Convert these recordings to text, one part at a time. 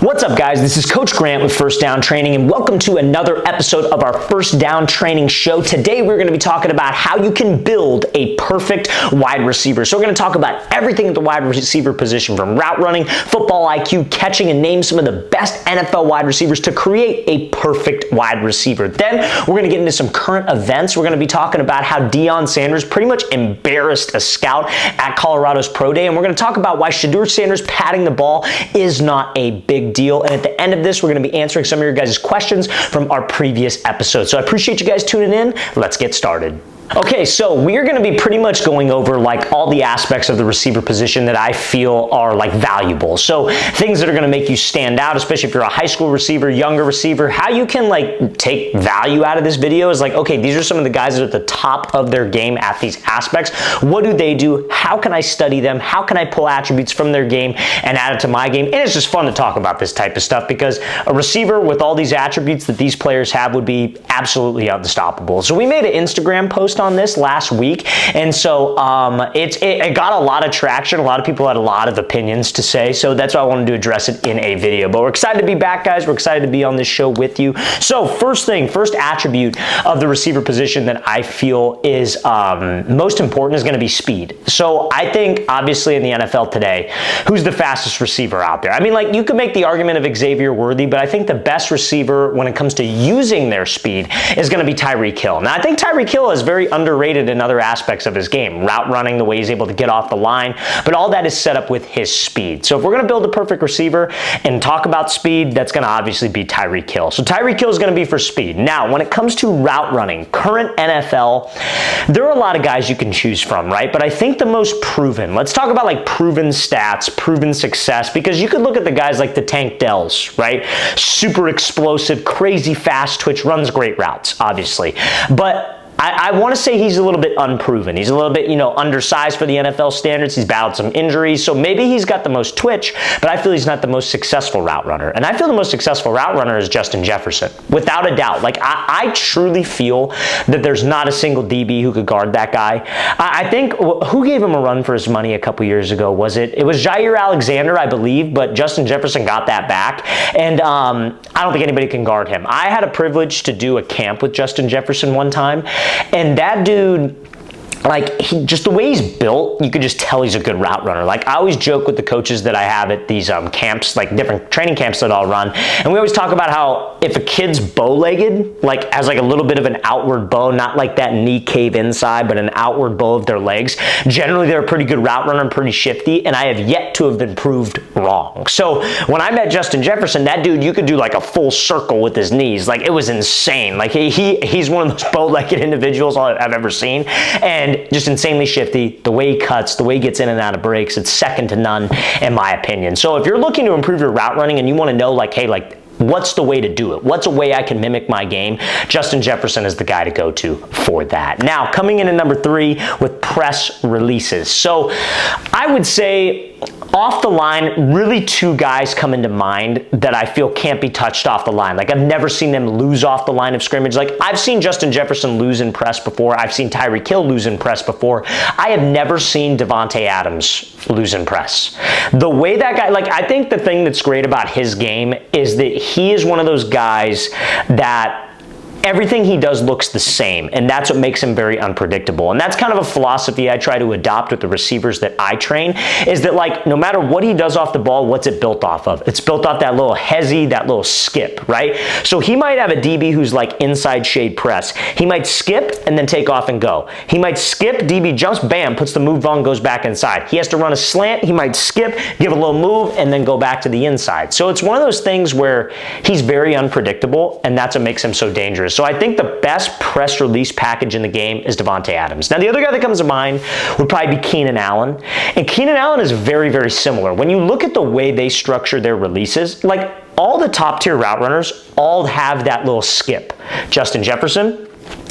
What's up, guys? This is Coach Grant with First Down Training, and welcome to another episode of our First Down Training show. Today, we're going to be talking about how you can build a perfect wide receiver. So we're going to talk about everything at the wide receiver position, from route running, football IQ, catching, and name some of the best NFL wide receivers to create a perfect wide receiver. Then, we're going to get into some current events. We're going to be talking about how Deion Sanders pretty much embarrassed a scout at Colorado's Pro Day, and we're going to talk about why Shadur Sanders patting the ball is not a big deal. And at the end of this, we're going to be answering some of your guys' questions from our previous episodes. So I appreciate you guys tuning in. Let's get started. Okay, so we're going to be pretty much going over like all the aspects of the receiver position that I feel are like valuable. So things that are going to make you stand out, especially if you're a high school receiver, younger receiver, how you can like take value out of this video is like, okay, these are some of the guys that are at the top of their game at these aspects. What do they do? How can I study them? How can I pull attributes from their game and add it to my game? And it's just fun to talk about this type of stuff because a receiver with all these attributes that these players have would be absolutely unstoppable. So we made an Instagram post on this last week, and so it got a lot of traction. A lot of people had a lot of opinions to say, so that's why I wanted to address it in a video. But we're excited to be back, guys. We're excited to be on this show with you. So first attribute of the receiver position that I feel is most important is going to be speed. So I think, obviously, in the NFL today, who's the fastest receiver out there? I mean, like, you could make the argument of Xavier Worthy, but I think the best receiver when it comes to using their speed is going to be Tyreek Hill. Now, I think Tyreek Hill is very underrated in other aspects of his game, route running, the way he's able to get off the line, but all that is set up with his speed. So if we're going to build a perfect receiver and talk about speed, that's going to obviously be Tyreek Hill. So Tyreek Hill is going to be for speed. Now, when it comes to route running, current NFL, there are a lot of guys you can choose from, right? But I think the most proven, let's talk about like proven stats, proven success, because you could look at the guys like the Tank Dells, right? Super explosive, crazy fast twitch, runs great routes, obviously. But I want to say he's a little bit unproven. He's a little bit, undersized for the NFL standards. He's battled some injuries, so maybe he's got the most twitch, but I feel he's not the most successful route runner. And I feel the most successful route runner is Justin Jefferson, without a doubt. Like, I truly feel that there's not a single DB who could guard that guy. I think, who gave him a run for his money a couple years ago? It was Jair Alexander, I believe, but Justin Jefferson got that back, and I don't think anybody can guard him. I had a privilege to do a camp with Justin Jefferson one time, and that dude, like, just the way he's built, you could just tell he's a good route runner. Like, I always joke with the coaches that I have at these camps, like different training camps that I'll run, and we always talk about how if a kid's bow-legged, like has like a little bit of an outward bow, not like that knee cave inside, but an outward bow of their legs, generally they're a pretty good route runner and pretty shifty, and I have yet to have been proved wrong. So when I met Justin Jefferson, that dude, you could do like a full circle with his knees. Like, it was insane. Like, he's one of those bow-legged individuals I've ever seen, and just insanely shifty. The way he cuts, the way he gets in and out of breaks, it's second to none in my opinion. So if you're looking to improve your route running and you want to know, like, hey, like, what's the way to do it? What's a way I can mimic my game? Justin Jefferson is the guy to go to for that. Now, coming in at number 3 with press releases. So I would say off the line, really 2 guys come into mind that I feel can't be touched off the line. Like, I've never seen them lose off the line of scrimmage. Like, I've seen Justin Jefferson lose in press before. I've seen Tyreek Hill lose in press before. I have never seen Devontae Adams lose in press. The way that guy, like, I think the thing that's great about his game is that he is one of those guys that everything he does looks the same, and that's what makes him very unpredictable. And that's kind of a philosophy I try to adopt with the receivers that I train, is that, like, no matter what he does off the ball, what's it built off of? It's built off that little hezzy, that little skip, right? So he might have a DB who's like inside shade press. He might skip and then take off and go. He might skip, DB jumps, bam, puts the move on, goes back inside. He has to run a slant, he might skip, give a little move, and then go back to the inside. So it's one of those things where he's very unpredictable, and that's what makes him so dangerous. So I think the best press release package in the game is Devontae Adams. Now, the other guy that comes to mind would probably be Keenan Allen. And Keenan Allen is very, very similar. When you look at the way they structure their releases, like, all the top tier route runners all have that little skip. Justin Jefferson,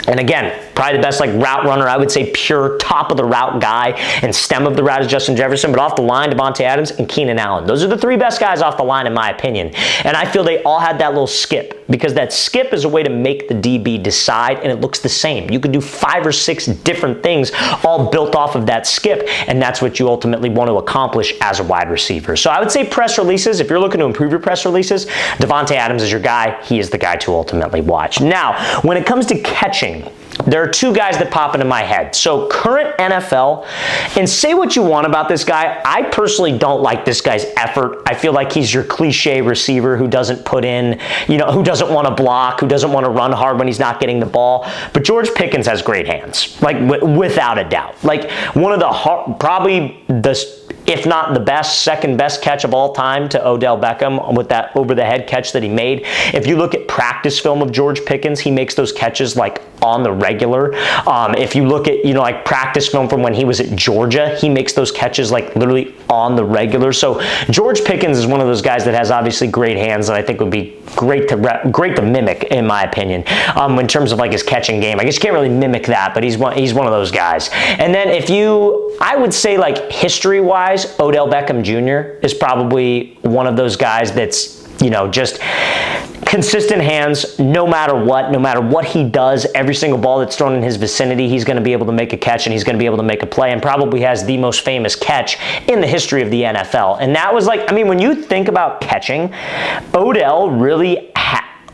and again, Probably the best like route runner, I would say pure top of the route guy, and stem of the route is Justin Jefferson, but off the line, Devontae Adams and Keenan Allen. Those are the three best guys off the line in my opinion. And I feel they all had that little skip, because that skip is a way to make the DB decide, and it looks the same. You could do 5 or 6 different things all built off of that skip, and that's what you ultimately want to accomplish as a wide receiver. So I would say press releases, if you're looking to improve your press releases, Devontae Adams is your guy. He is the guy to ultimately watch. Now, when it comes to catching, there are 2 guys that pop into my head. So current NFL, and say what you want about this guy, I personally don't like this guy's effort. I feel like he's your cliche receiver who doesn't put in, who doesn't want to block, who doesn't want to run hard when he's not getting the ball. But George Pickens has great hands, like without a doubt. Like one of the probably if not the best, second best catch of all time to Odell Beckham with that over-the-head catch that he made. If you look at practice film of George Pickens, he makes those catches like on the regular. If you look at, like practice film from when he was at Georgia, he makes those catches like literally on the regular. So George Pickens is one of those guys that has obviously great hands, and I think would be great to mimic in my opinion. In terms of like his catching game, I guess you can't really mimic that, but he's one of those guys. And then I would say like history-wise, Odell Beckham Jr. is probably one of those guys that's, just consistent hands no matter what he does. Every single ball that's thrown in his vicinity, he's going to be able to make a catch, and he's going to be able to make a play, and probably has the most famous catch in the history of the NFL. And that was like, when you think about catching, Odell really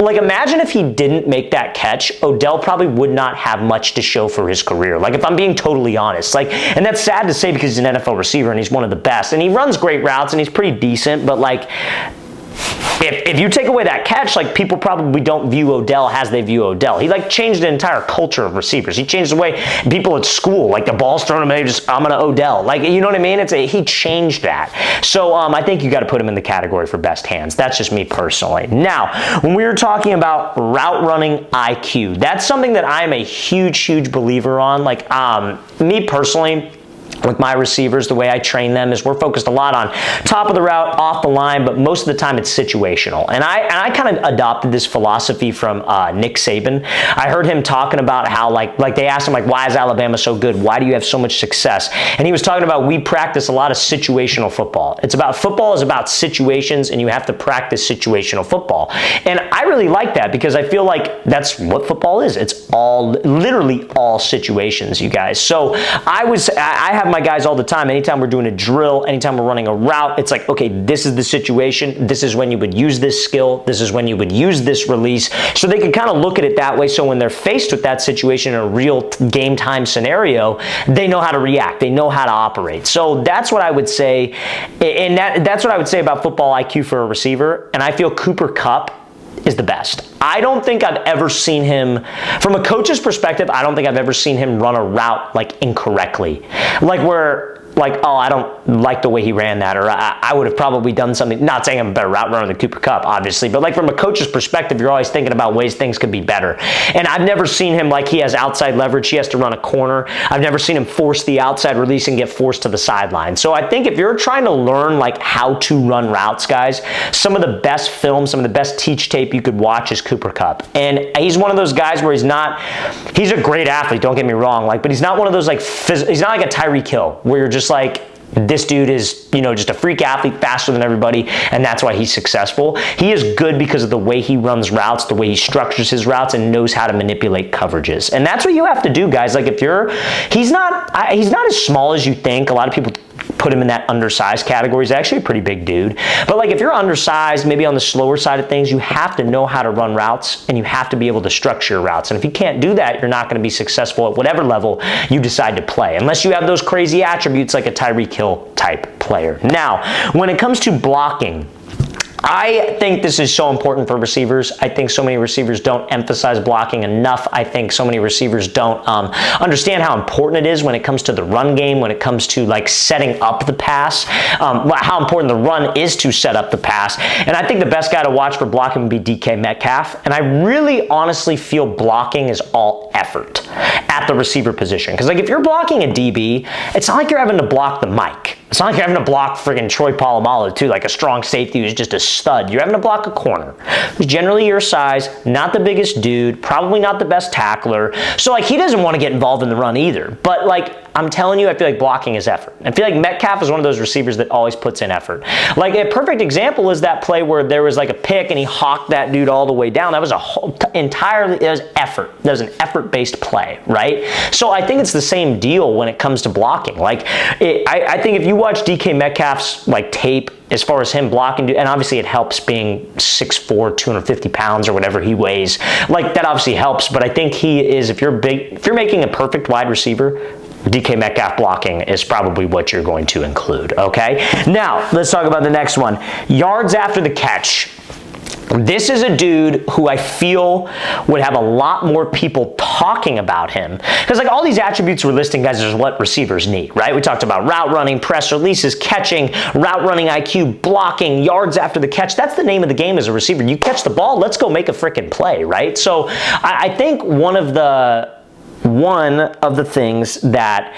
like, imagine if he didn't make that catch, Odell probably would not have much to show for his career. Like, if I'm being totally honest. Like, and that's sad to say because he's an NFL receiver and he's one of the best. And he runs great routes and he's pretty decent, but like, if you take away that catch, like people probably don't view Odell as they view Odell. He like changed the entire culture of receivers. He changed the way people at school, like the ball's thrown him and they just, I'm gonna Odell. Like, you know what I mean? He changed that. So I think you got to put him in the category for best hands. That's just me personally. Now, when we were talking about route running IQ, that's something that I'm a huge believer on. Like me personally, with my receivers, the way I train them is we're focused a lot on top of the route, off the line, but most of the time it's situational. And I kind of adopted this philosophy from Nick Saban. I heard him talking about how like they asked him like, why is Alabama so good? Why do you have so much success? And he was talking about we practice a lot of situational football. Football is about situations, and you have to practice situational football. And I really like that because I feel like that's what football is. It's literally all situations, you guys. So I have my guys all the time. Anytime we're doing a drill, anytime we're running a route, it's like, okay, this is the situation. This is when you would use this skill. This is when you would use this release. So they can kind of look at it that way. So when they're faced with that situation in a real game time scenario, they know how to react. They know how to operate. So that's what I would say. And that's what I would say about football IQ for a receiver. And I feel Cooper Kupp is the best. I don't think I've ever seen him, from a coach's perspective, I don't think I've ever seen him run a route like incorrectly. Oh, I don't like the way he ran that, or I would have probably done something, not saying I'm a better route runner than Cooper Kupp, obviously, but like from a coach's perspective, you're always thinking about ways things could be better. And I've never seen him like he has outside leverage, he has to run a corner. I've never seen him force the outside release and get forced to the sideline. So I think if you're trying to learn like how to run routes, guys, some of the best film, some of the best teach tape you could watch is Cooper Kupp. And he's one of those guys where he's a great athlete, don't get me wrong, but he's not one of those he's not like a Tyreek Hill where you're just like, this dude is, just a freak athlete, faster than everybody, and that's why he's successful. He is good because of the way he runs routes, the way he structures his routes, and knows how to manipulate coverages. And that's what you have to do, guys. Like he's not as small as you think. A lot of people put him in that undersized category. He's actually a pretty big dude. But like if you're undersized, maybe on the slower side of things, you have to know how to run routes, and you have to be able to structure your routes. And if you can't do that, you're not going to be successful at whatever level you decide to play, unless you have those crazy attributes like a Tyreek Hill type player. Now, when it comes to blocking, I think this is so important for receivers. I think so many receivers don't emphasize blocking enough. I think so many receivers don't understand how important it is when it comes to the run game, when it comes to like setting up the pass, how important the run is to set up the pass. And I think the best guy to watch for blocking would be DK Metcalf. And I really honestly feel blocking is all effort at the receiver position. Because like if you're blocking a DB, it's not like you're having to block the mic. It's not like you're having to block friggin' Troy Polamalu too, like a strong safety who's just a stud. You're having to block a corner who's generally your size, not the biggest dude, probably not the best tackler. So, like, he doesn't want to get involved in the run either. But, like, I'm telling you, I feel like blocking is effort. I feel like Metcalf is one of those receivers that always puts in effort. Like, a perfect example is that play where there was like a pick and he hawked that dude all the way down. That was a whole entirely, it was effort. That was an effort-based play, right? So I think it's the same deal when it comes to blocking. Like, I think if you watch DK Metcalf's like tape as far as him blocking, and obviously it helps being 6'4", 250 pounds or whatever he weighs, like that obviously helps, but I think he is, if you're making a perfect wide receiver, DK Metcalf blocking is probably what you're going to include, okay? Now, let's talk about the next one. Yards after the catch. This is a dude who I feel would have a lot more people talking about him. Because like all these attributes we're listing, guys, is what receivers need, right? We talked about route running, press releases, catching, route running IQ, blocking, yards after the catch. That's the name of the game as a receiver. You catch the ball, let's go make a freaking play, right? So I think one of the things that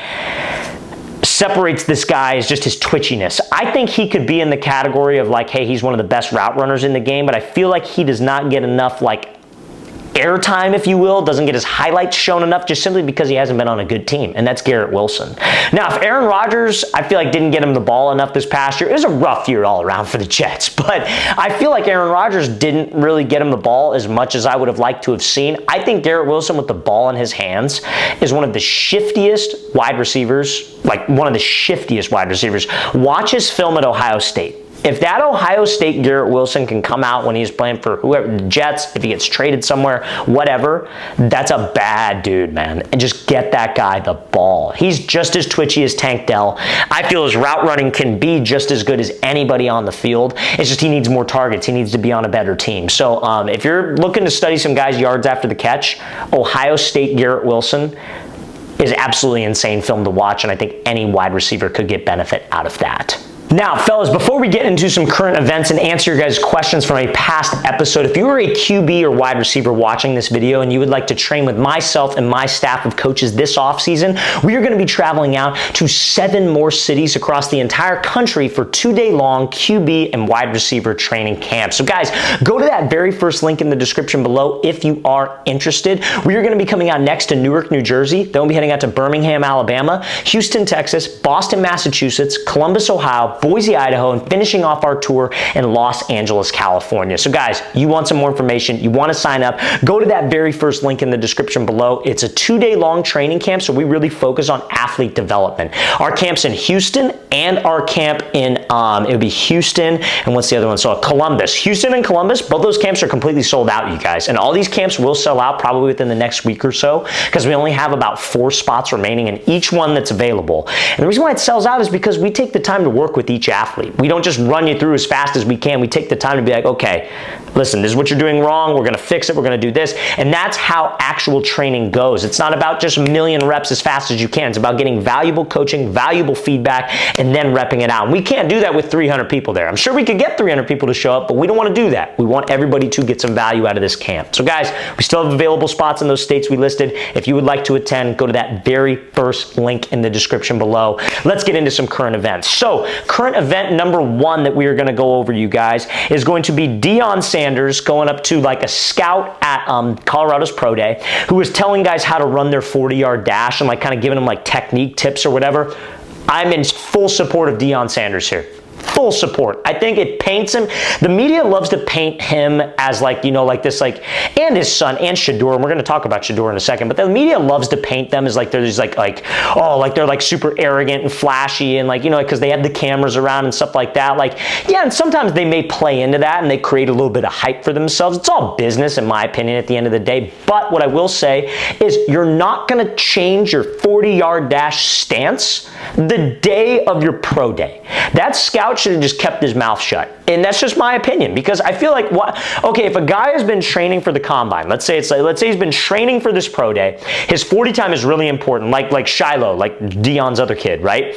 separates this guy is just his twitchiness. I think he could be in the category of like, hey, he's one of the best route runners in the game, but I feel like he does not get enough like airtime, if you will, doesn't get his highlights shown enough just simply because he hasn't been on a good team, and that's Garrett Wilson. Now, if Aaron Rodgers, I feel like didn't get him the ball enough this past year, it was a rough year all around for the Jets, but I feel like Aaron Rodgers didn't really get him the ball as much as I would have liked to have seen. I think Garrett Wilson with the ball in his hands is one of the shiftiest wide receivers, like one of the shiftiest wide receivers. Watch his film at Ohio State. If that Ohio State Garrett Wilson can come out when he's playing for whoever, the Jets, if he gets traded somewhere, whatever, that's a bad dude, man. And just get that guy the ball. He's just as twitchy as Tank Dell. I feel his route running can be just as good as anybody on the field. It's just he needs more targets. He needs to be on a better team. So if you're looking to study some guys' yards after the catch, Ohio State Garrett Wilson is absolutely insane film to watch, and I think any wide receiver could get benefit out of that. Now, fellas, before we get into some current events and answer your guys' questions from a past episode, if you are a QB or wide receiver watching this video and you would like to train with myself and my staff of coaches this offseason, we are going to be traveling out to 7 more cities across the entire country for 2-day-long QB and wide receiver training camps. So guys, go to that very first link in the description below if you are interested. We are going to be coming out next to Newark, New Jersey. Then we'll be heading out to Birmingham, Alabama, Houston, Texas, Boston, Massachusetts, Columbus, Ohio, Boise, Idaho, and finishing off our tour in Los Angeles, California. So guys, you want some more information, you want to sign up, go to that very first link in the description below. It's a 2-day-long training camp, so we really focus on athlete development. Our camp's in Houston and our camp in, it would be Houston, and what's the other one? So Columbus. Houston and Columbus, both those camps are completely sold out, you guys. And all these camps will sell out probably within the next week or so, because we only have about 4 spots remaining in each one that's available. And the reason why it sells out is because we take the time to work with each athlete. We don't just run you through as fast as we can. We take the time to be like, okay, listen, this is what you're doing wrong. We're going to fix it. We're going to do this. And that's how actual training goes. It's not about just a million reps as fast as you can. It's about getting valuable coaching, valuable feedback, and then repping it out. And we can't do that with 300 people there. I'm sure we could get 300 people to show up, but we don't want to do that. We want everybody to get some value out of this camp. So guys, we still have available spots in those states we listed. If you would like to attend, go to that very first link in the description below. Let's get into some current events. So current event number 1 that we are going to go over, you guys, is going to be Deion Sanders going up to like a scout at Colorado's Pro Day, who was telling guys how to run their 40-yard dash and like kind of giving them like technique tips or whatever. I'm in full support of Deion Sanders here. Full support. I think it paints him. The media loves to paint him as like, you know, like this, like, and his son and Shadur, and we're going to talk about Shadur in a second, but the media loves to paint them as like they're these oh, like they're like super arrogant and flashy and like, you know, because they have the cameras around and stuff like that. Like, yeah, and sometimes they may play into that and they create a little bit of hype for themselves. It's all business, in my opinion, at the end of the day. But what I will say is you're not going to change your 40-yard dash stance the day of your pro day. That scout should have just kept his mouth shut. And that's just my opinion, because I feel like if a guy has been training for the combine, let's say he's been training for this pro day, his 40 time is really important, like Shiloh, like Deion's other kid, right?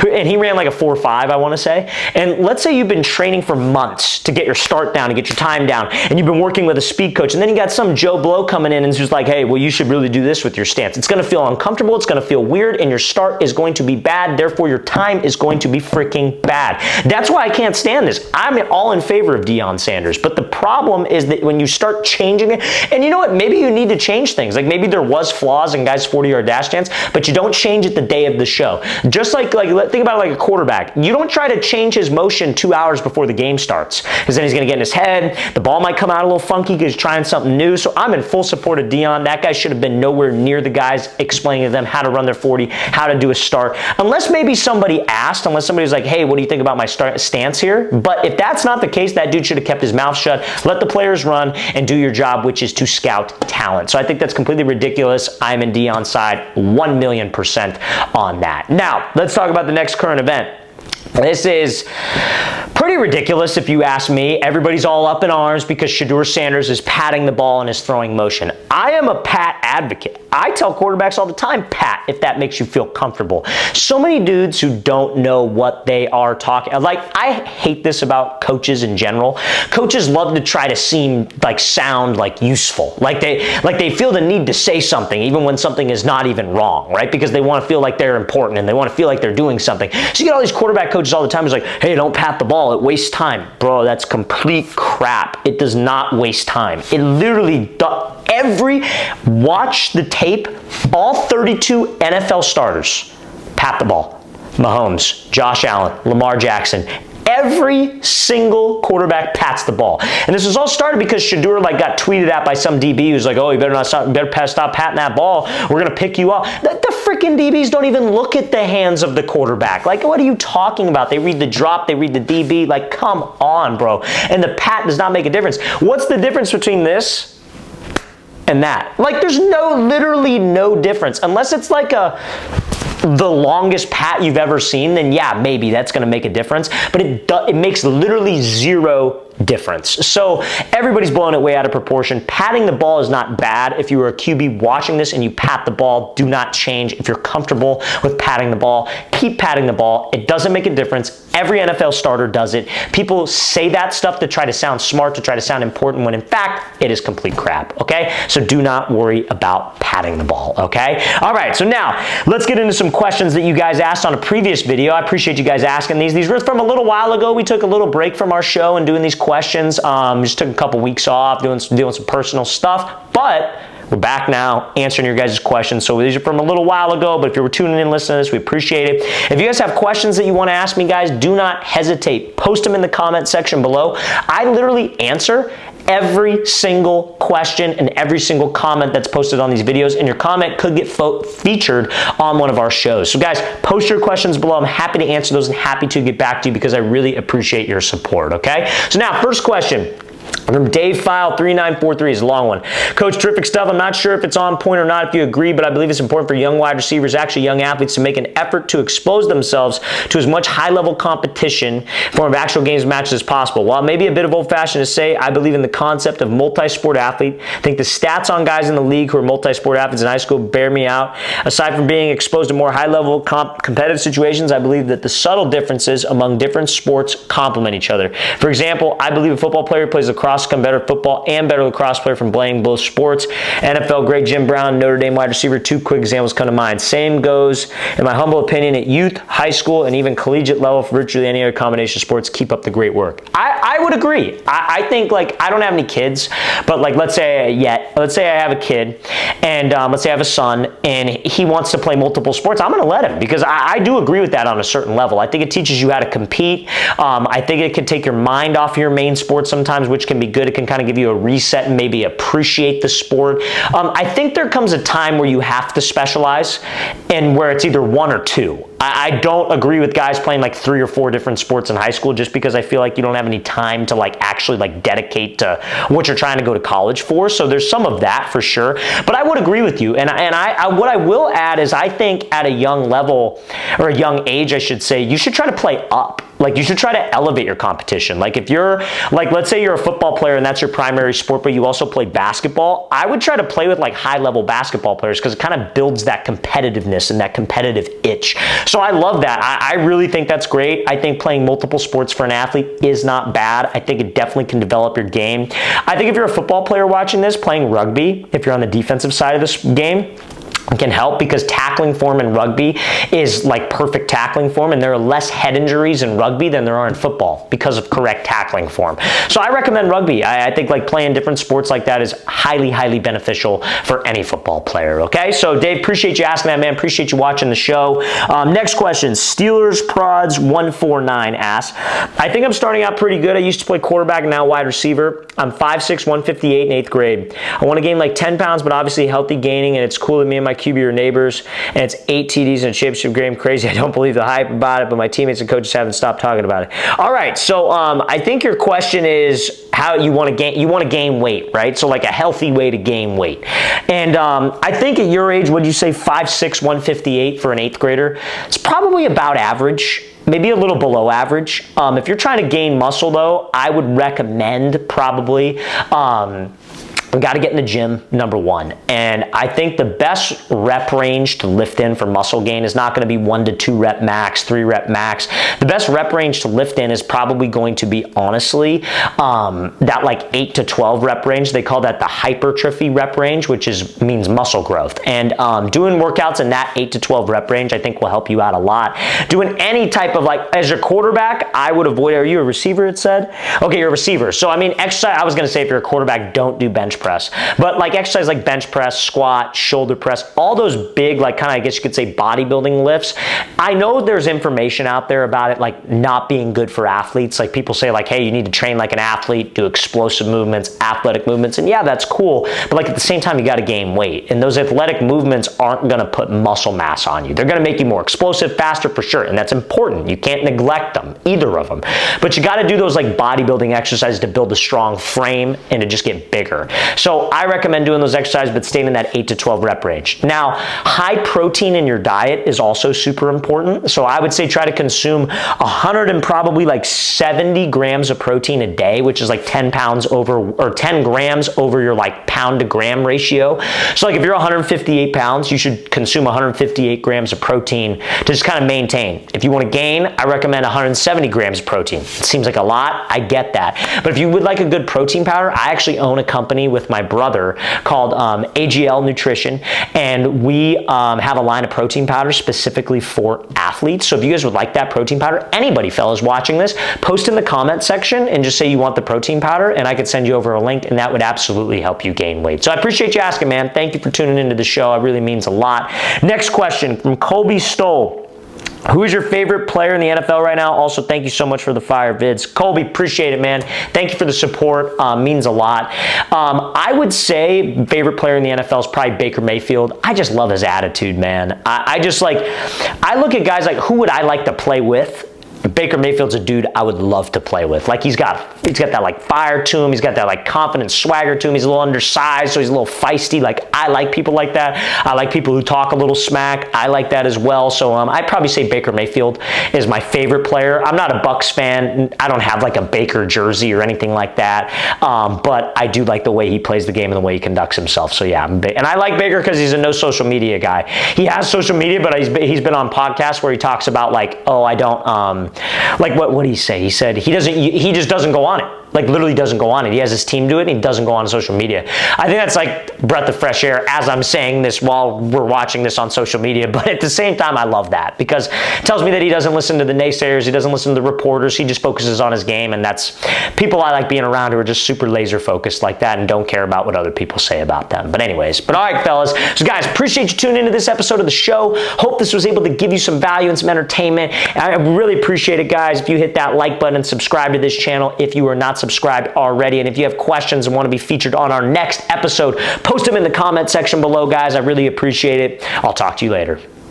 And he ran like a 4.5, I want to say. And let's say you've been training for months to get your start down, to get your time down, and you've been working with a speed coach, and then you got some Joe Blow coming in and just like, hey, well, you should really do this with your stance. It's going to feel uncomfortable, it's going to feel weird, and your start is going to be bad, therefore your time is going to be freaking bad. That's why I can't stand this. I'm all in favor of Deion Sanders, but the problem is that when you start changing it, and you know what, maybe you need to change things. Like maybe there was flaws in guys' 40-yard dash dance, but you don't change it the day of the show. Just like think about it like a quarterback. You don't try to change his motion 2 hours before the game starts, because then he's going to get in his head. The ball might come out a little funky because he's trying something new. So I'm in full support of Deion. That guy should have been nowhere near the guys explaining to them how to run their 40, how to do a start. Unless maybe somebody asked, unless somebody was like, hey, what do you think about my stance here? But if that's not the case, that dude should have kept his mouth shut, let the players run, and do your job, which is to scout talent. So I think that's completely ridiculous. I'm in Deion's side 1,000,000% on that. Now, let's talk about the next current event. This is pretty ridiculous if you ask me. Everybody's all up in arms because Shadur Sanders is patting the ball in his throwing motion. I am a pat advocate. I tell quarterbacks all the time, pat, if that makes you feel comfortable. So many dudes who don't know what they are talking. Like, I hate this about coaches in general. Coaches love to try to sound like useful. Like they feel the need to say something even when something is not even wrong, right? Because they want to feel like they're important and they want to feel like they're doing something. So you get all these quarterback coaches all the time who's like, hey, don't pat the ball, it wastes time. Bro, that's complete crap. It does not waste time. It literally does. Watch the tape, all 32 NFL starters pat the ball. Mahomes, Josh Allen, Lamar Jackson, every single quarterback pats the ball. And this was all started because Shadur got tweeted at by some DB who's like, oh, you better stop patting that ball. We're going to pick you up. The freaking DBs don't even look at the hands of the quarterback. Like, what are you talking about? They read the drop, they read the DB. Like, come on, bro. And the pat does not make a difference. What's the difference between this and that? Like, there's literally no difference. Unless it's like the longest pat you've ever seen, then yeah, maybe that's going to make a difference. But it makes literally zero difference. So everybody's blowing it way out of proportion. Patting the ball is not bad. If you were a QB watching this and you pat the ball, do not change. If you're comfortable with patting the ball, keep patting the ball. It doesn't make a difference. Every NFL starter does it. People say that stuff to try to sound smart, to try to sound important, when in fact, it is complete crap, okay? So do not worry about patting the ball, okay? All right, so now let's get into some questions that you guys asked on a previous video. I appreciate you guys asking these. These were from a little while ago. We took a little break from our show and doing these questions. Just took a couple weeks off, doing some personal stuff, but we're back now answering your guys' questions. So these are from a little while ago, but if you were tuning in listening to this, we appreciate it. If you guys have questions that you want to ask me, guys, do not hesitate. Post them in the comment section below. I literally answer every single question and every single comment that's posted on these videos, and your comment could get featured on one of our shows. So guys, post your questions below. I'm happy to answer those and happy to get back to you because I really appreciate your support, okay? So now, first question from Dave File 3943 is a long one. Coach, terrific stuff. I'm not sure if it's on point or not, if you agree, but I believe it's important for young wide receivers, actually young athletes, to make an effort to expose themselves to as much high-level competition in form of actual games and matches as possible. While it may be a bit of old-fashioned to say, I believe in the concept of multi-sport athlete. I think the stats on guys in the league who are multi-sport athletes in high school bear me out. Aside from being exposed to more high-level competitive situations, I believe that the subtle differences among different sports complement each other. For example, I believe a football player who plays lacrosse can better football and better lacrosse player from playing both sports. NFL great Jim Brown, Notre Dame wide receiver, two quick examples come to mind. Same goes, in my humble opinion, at youth, high school, and even collegiate level for virtually any other combination of sports. Keep up the great work. I would agree. I think, I don't have any kids, but let's say I have a kid, and let's say I have a son, and he wants to play multiple sports. I'm going to let him, because I do agree with that on a certain level. I think it teaches you how to compete. I think it can take your mind off your main sport sometimes, which can be good. It can kind of give you a reset and maybe appreciate the sport. I think there comes a time where you have to specialize and where it's either one or two. I don't agree with guys playing 3 or 4 different sports in high school, just because I feel like you don't have any time to actually dedicate to what you're trying to go to college for. So there's some of that for sure. But I would agree with you. And what I will add is, I think at a young level, or a young age, I should say, you should try to play up. You should try to elevate your competition. If you're, let's say you're a football player and that's your primary sport, but you also play basketball, I would try to play with high-level basketball players, because it kind of builds that competitiveness and that competitive itch. So I love that. I really think that's great. I think playing multiple sports for an athlete is not bad. I think it definitely can develop your game. I think if you're a football player watching this, playing rugby, if you're on the defensive side of this game, can help because tackling form in rugby is like perfect tackling form, and there are less head injuries in rugby than there are in football because of correct tackling form. So I recommend rugby. I think like playing different sports like that is highly, highly beneficial for any football player, okay? So Dave, appreciate you asking that, man. Appreciate you watching the show. Next question, Steelers Prods 149 asks, I think I'm starting out pretty good. I used to play quarterback and now wide receiver. I'm 5'6", 158 in 8th grade. I want to gain like 10 pounds, but obviously healthy gaining, and it's cool that me and my QB are neighbors, and it's 8 TDs and a championship game. Crazy. I don't believe the hype about it, but my teammates and coaches haven't stopped talking about it. All right, so I think your question is how you want to gain weight, right? So like a healthy way to gain weight. And I think at your age, would you say 5'6", 158 for an 8th grader? It's probably about average. Maybe a little below average. If you're trying to gain muscle though, I would recommend probably we got to get in the gym, number one. And I think the best rep range to lift in for muscle gain is not going to be 1 to 2 rep max, 3 rep max. The best rep range to lift in is probably going to be, honestly, that like 8 to 12 rep range. They call that the hypertrophy rep range, which means muscle growth. And doing workouts in that 8 to 12 rep range, I think will help you out a lot. Doing any type of like, as your quarterback, I would avoid, are you a receiver, it said? Okay, you're a receiver. So I mean, exercise, I was going to say if you're a quarterback, don't do bench press. But like exercise like bench press, squat, shoulder press, all those big, like kind of, I guess you could say bodybuilding lifts. I know there's information out there about it like not being good for athletes. Like people say like, hey, you need to train like an athlete, do explosive movements, athletic movements. And yeah, that's cool. But like at the same time, you got to gain weight. And those athletic movements aren't going to put muscle mass on you. They're going to make you more explosive, faster for sure. And that's important. You can't neglect them, either of them. But you got to do those like bodybuilding exercises to build a strong frame and to just get bigger. So I recommend doing those exercises, but staying in that 8 to 12 rep range. Now, high protein in your diet is also super important. So I would say try to consume 100 and probably like 70 grams of protein a day, which is like 10 pounds over, or 10 grams over your like pound to gram ratio. So like if you're 158 pounds, you should consume 158 grams of protein to just kind of maintain. If you want to gain, I recommend 170 grams of protein. It seems like a lot. I get that. But if you would like a good protein powder, I actually own a company with my brother called AGL Nutrition, and we have a line of protein powder specifically for athletes. So if you guys would like that protein powder, anybody fellas watching this, post in the comment section and just say you want the protein powder, and I could send you over a link, and that would absolutely help you gain weight. So I appreciate you asking, man. Thank you for tuning into the show. It really means a lot. Next question from Colby Stoll. Who is your favorite player in the NFL right now? Also, thank you so much for the fire vids. Colby, appreciate it, man. Thank you for the support. Means a lot. I would say favorite player in the NFL is probably Baker Mayfield. I just love his attitude, man. I just like, I look at guys like, who would I like to play with? Baker Mayfield's a dude I would love to play with. Like he's got that like fire to him. He's got that like confident swagger to him. He's a little undersized, so he's a little feisty. Like I like people like that. I like people who talk a little smack. I like that as well. So I'd probably say Baker Mayfield is my favorite player. I'm not a Bucs fan. I don't have like a Baker jersey or anything like that. But I do like the way he plays the game and the way he conducts himself. So yeah, and I like Baker because he's a no social media guy. He has social media, but he's been on podcasts where he talks about like, oh, I don't like what did he say? He said he just doesn't go on it. Like literally doesn't go on it. He has his team do it and he doesn't go on social media. I think that's like breath of fresh air as I'm saying this while we're watching this on social media. But at the same time, I love that because it tells me that he doesn't listen to the naysayers. He doesn't listen to the reporters. He just focuses on his game. And that's people I like being around who are just super laser focused like that and don't care about what other people say about them. But anyways, all right, fellas. So guys, appreciate you tuning into this episode of the show. Hope this was able to give you some value and some entertainment. I really appreciate it, guys. If you hit that like button and subscribe to this channel if you are not subscribed already. And if you have questions and want to be featured on our next episode, post them in the comment section below, guys. I really appreciate it. I'll talk to you later.